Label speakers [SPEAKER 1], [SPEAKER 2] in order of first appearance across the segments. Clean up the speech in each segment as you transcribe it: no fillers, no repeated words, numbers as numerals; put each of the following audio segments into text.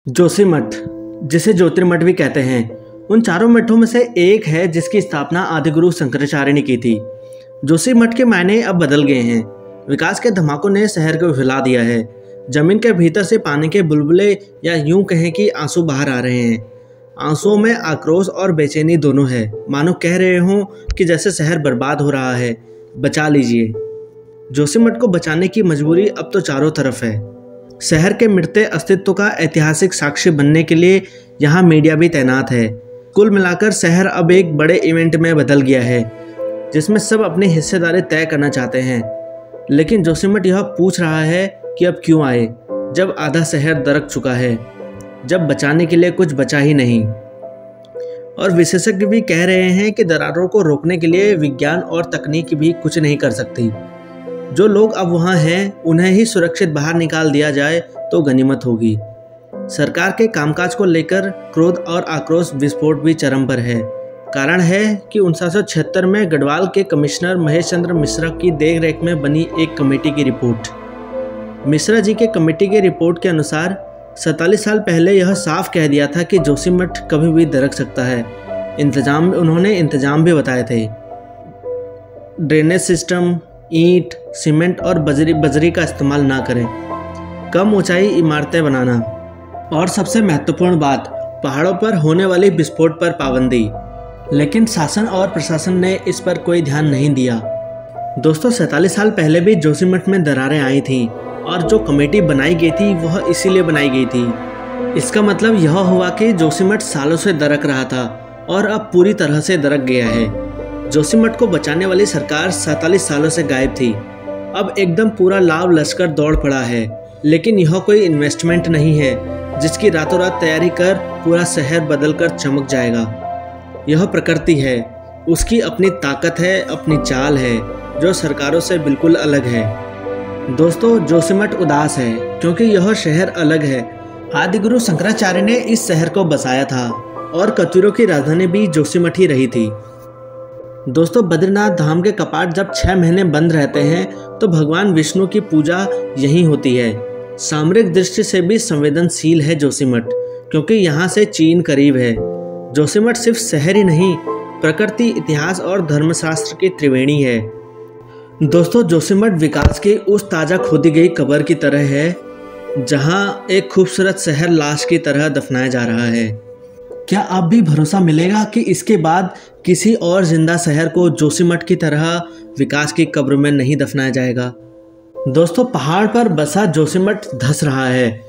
[SPEAKER 1] जोशीमठ, जिसे ज्योतिर्मठ भी कहते हैं, उन चारों मठों में से एक है जिसकी स्थापना आदिगुरु शंकराचार्य ने की थी। जोशीमठ के मायने अब बदल गए हैं। विकास के धमाकों ने शहर को हिला दिया है। जमीन के भीतर से पानी के बुलबुले या यूं कहें कि आंसू बाहर आ रहे हैं। आंसुओं में आक्रोश और बेचैनी दोनों है। मानो कह रहे हों कि जैसे शहर बर्बाद हो रहा है, बचा लीजिए। जोशीमठ को बचाने की मजबूरी अब तो चारों तरफ है। शहर के मिटते अस्तित्व का ऐतिहासिक साक्षी बनने के लिए यहाँ मीडिया भी तैनात है। कुल मिलाकर शहर अब एक बड़े इवेंट में बदल गया है, जिसमें सब अपनी हिस्सेदारी तय करना चाहते हैं। लेकिन जोशीमठ यह पूछ रहा है कि अब क्यों आए, जब आधा शहर दरक चुका है, जब बचाने के लिए कुछ बचा ही नहीं। और विशेषज्ञ भी कह रहे हैं कि दरारों को रोकने के लिए विज्ञान और तकनीक भी कुछ नहीं कर सकती। जो लोग अब वहाँ हैं, उन्हें ही सुरक्षित बाहर निकाल दिया जाए तो गनीमत होगी। सरकार के कामकाज को लेकर क्रोध और आक्रोश विस्फोट भी चरम पर है। कारण है कि 1976 में गढ़वाल के कमिश्नर महेश चंद्र मिश्रा की देखरेख में बनी एक कमेटी की रिपोर्ट। मिश्रा जी के कमेटी की रिपोर्ट के अनुसार 47 साल पहले यह साफ कह दिया था कि जोशीमठ कभी भी दरक सकता है। उन्होंने इंतजाम भी बताए थे। ड्रेनेज सिस्टम, ईंट, सीमेंट और बजरी का इस्तेमाल ना करें, कम ऊंचाई इमारतें बनाना, और सबसे महत्वपूर्ण बात, पहाड़ों पर होने वाली विस्फोट पर पाबंदी। लेकिन शासन और प्रशासन ने इस पर कोई ध्यान नहीं दिया। दोस्तों, 47 साल पहले भी जोशीमठ में दरारें आई थीं और जो कमेटी बनाई गई थी वह इसीलिए बनाई गई थी। इसका मतलब यह हुआ कि जोशीमठ सालों से दरक रहा था और अब पूरी तरह से दरक गया है। जोशीमठ को बचाने वाली सरकार 47 सालों से गायब थी। अब एकदम पूरा लाव लश्कर दौड़ पड़ा है। लेकिन यह कोई इन्वेस्टमेंट नहीं है जिसकी रातों रात तैयारी कर पूरा शहर बदल कर चमक जाएगा। यह प्रकृति है, उसकी अपनी ताकत है, अपनी चाल है, जो सरकारों से बिल्कुल अलग है। दोस्तों, जोशीमठ उदास है क्योंकि यह शहर अलग है। आदिगुरु शंकराचार्य ने इस शहर को बसाया था और कत्यूरों की राजधानी भी जोशीमठ ही रही थी। दोस्तों, बद्रीनाथ धाम के कपाट जब 6 महीने बंद रहते हैं तो भगवान विष्णु की पूजा यहीं होती है। सामरिक दृष्टि से भी संवेदनशील है जोशीमठ, क्योंकि यहाँ से चीन करीब है। जोशीमठ सिर्फ शहर ही नहीं, प्रकृति, इतिहास और धर्मशास्त्र की त्रिवेणी है। दोस्तों, जोशीमठ विकास की उस ताज़ा खोदी गई कब्र की तरह है जहाँ एक खूबसूरत शहर लाश की तरह दफनाया जा रहा है। क्या अब भी भरोसा मिलेगा कि इसके बाद किसी और जिंदा शहर को जोशीमठ की तरह विकास की कब्र में नहीं दफनाया जाएगा? दोस्तों, पहाड़ पर बसा जोशीमठ धंस रहा है।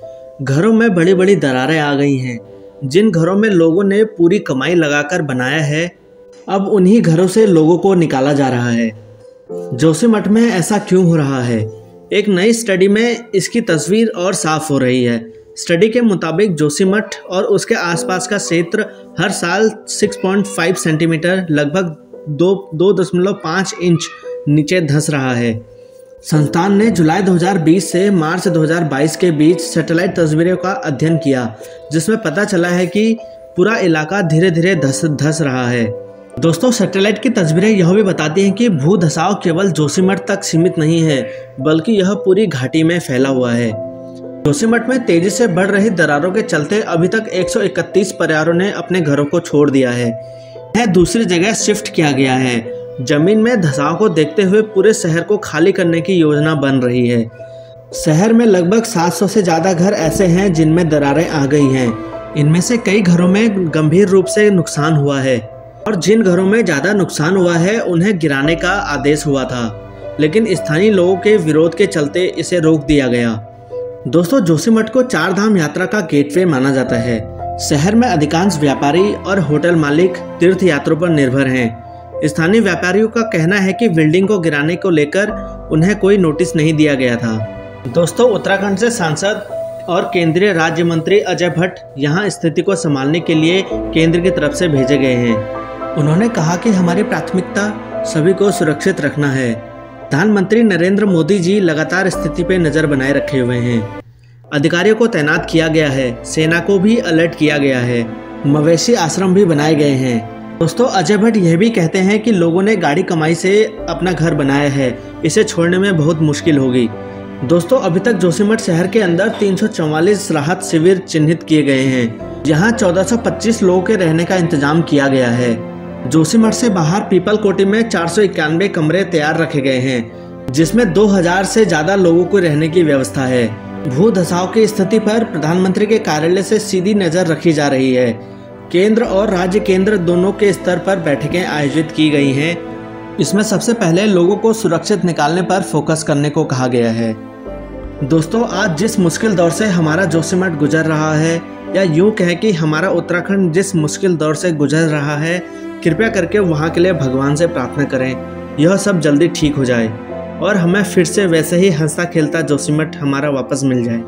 [SPEAKER 1] घरों में बड़ी बड़ी दरारें आ गई हैं। जिन घरों में लोगों ने पूरी कमाई लगाकर बनाया है, अब उन्हीं घरों से लोगों को निकाला जा रहा है। जोशीमठ में ऐसा क्यों हो रहा है? एक नई स्टडी में इसकी तस्वीर और साफ हो रही है। स्टडी के मुताबिक जोशीमठ और उसके आसपास का क्षेत्र हर साल 6.5 सेंटीमीटर, लगभग 2.5 इंच नीचे धंस रहा है। संस्थान ने जुलाई 2020 से मार्च 2022 के बीच सैटेलाइट तस्वीरों का अध्ययन किया, जिसमें पता चला है कि पूरा इलाका धीरे धीरे धंस रहा है। दोस्तों, सैटेलाइट की तस्वीरें यह भी बताती हैं कि भू धसाव केवल जोशीमठ तक सीमित नहीं है, बल्कि यह पूरी घाटी में फैला हुआ है। जोशीमठ में तेजी से बढ़ रही दरारों के चलते अभी तक 131 परिवारों ने अपने घरों को छोड़ दिया है। यह दूसरी जगह शिफ्ट किया गया है। जमीन में धंसाव को देखते हुए पूरे शहर को खाली करने की योजना बन रही है। शहर में लगभग 700 से ज़्यादा घर ऐसे हैं जिनमें दरारें आ गई हैं। इनमें से कई घरों में गंभीर रूप से नुकसान हुआ है और जिन घरों में ज़्यादा नुकसान हुआ है उन्हें गिराने का आदेश हुआ था, लेकिन स्थानीय लोगों के विरोध के चलते इसे रोक दिया गया। दोस्तों, जोशीमठ को 4 धाम यात्रा का गेटवे माना जाता है। शहर में अधिकांश व्यापारी और होटल मालिक तीर्थ यात्रों पर निर्भर हैं। स्थानीय व्यापारियों का कहना है कि बिल्डिंग को गिराने को लेकर उन्हें कोई नोटिस नहीं दिया गया था। दोस्तों, उत्तराखंड से सांसद और केंद्रीय राज्य मंत्री अजय भट्ट यहाँ स्थिति को संभालने के लिए केंद्र की तरफ से भेजे गए हैं। उन्होंने कहा कि हमारी प्राथमिकता सभी को सुरक्षित रखना है। प्रधानमंत्री नरेंद्र मोदी जी लगातार स्थिति पर नज़र बनाए रखे हुए हैं। अधिकारियों को तैनात किया गया है, सेना को भी अलर्ट किया गया है, मवेशी आश्रम भी बनाए गए हैं। दोस्तों, अजय भट्ट यह भी कहते हैं कि लोगों ने गाड़ी कमाई से अपना घर बनाया है, इसे छोड़ने में बहुत मुश्किल होगी। दोस्तों अभी तक जोशीमठ शहर के अंदर 344 राहत शिविर चिन्हित किए गए हैं, जहां 1425 लोगों के रहने का इंतजाम किया गया है। जोशीमठ से बाहर पीपल कोटी में 491 कमरे तैयार रखे गए हैं, जिसमें 2000 से ज्यादा लोगों को रहने की व्यवस्था है। भू धसाव की स्थिति पर प्रधानमंत्री के कार्यालय से सीधी नजर रखी जा रही है। केंद्र और राज्य केंद्र दोनों के स्तर पर बैठकें आयोजित की गई हैं। इसमें सबसे पहले लोगों को सुरक्षित निकालने पर फोकस करने को कहा गया है। दोस्तों आज जिस मुश्किल दौर से हमारा जोशीमठ गुजर रहा है, या यूँ कहें कि हमारा उत्तराखंड जिस मुश्किल दौर से गुजर रहा है, कृपया करके वहाँ के लिए भगवान से प्रार्थना करें यह सब जल्दी ठीक हो जाए और हमें फिर से वैसे ही हंसता खेलता जोशीमठ हमारा वापस मिल जाए।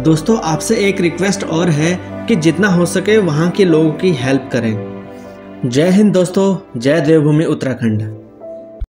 [SPEAKER 1] दोस्तों आपसे एक रिक्वेस्ट और है कि जितना हो सके वहाँ के लोगों की हेल्प करें। जय हिंद दोस्तों, जय देवभूमि उत्तराखंड।